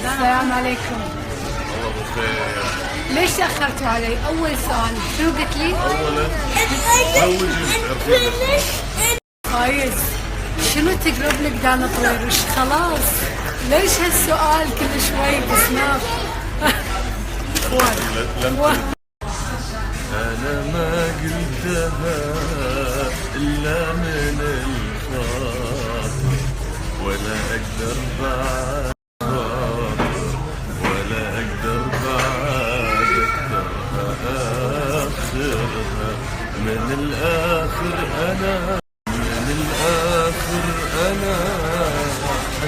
السلام عليكم. والله بخير. ليش تأخرتوا علي؟ أول سؤال شنو قلت لي؟ اولا زوجي تعرفين فايز شنو تقرب لك دانا طويروش؟ خلاص ليش هالسؤال كل شوي بسناب؟ انا ما قلتها الا من الخاطر ولا اقدر بعد ولا اقدر بعد اكثرها اخرها من الاخر انا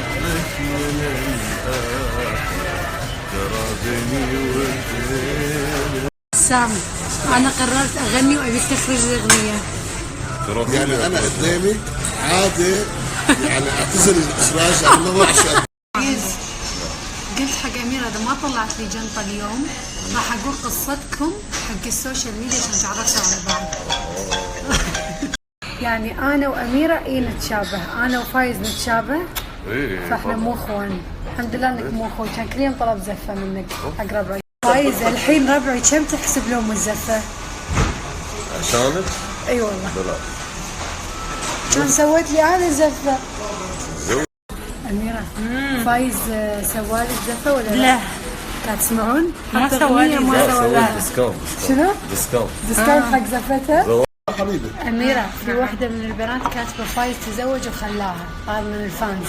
احبك من الاخر ترى بيني وبينك. سام أنا قررت أغني وأبيك تخرج الأغنية. يعني انا قدامك عادي، يعني اعتزل الاخراج، انا ما بعرف. قلت حق أميرة إذا ما طلعت لي جنطة اليوم راح أقول قصتكم حق السوشيال ميديا عشان تعرفوا على بعض. يعني أنا وأميرة نتشابه، أنا وفايز نتشابه، فإحنا مو إخوان. الحمد لله إنك مو أخوي، كان كل يوم طلب زفة منك حق ربعي. فايز الحين ربعي كم تحسب لهم الزفة؟ عشانك؟ اي والله. لا كان سويت لي انا زفه. اميره فايز سوالي الزفه ولا لا؟ لا تسمعون؟ ما سوالي ديسكاونت. شنو؟ ديسكاونت حق زفتها؟ حبيبي اميره في واحده من البنات كاتبه فايز تزوج وخلاها، هذا من الفانز.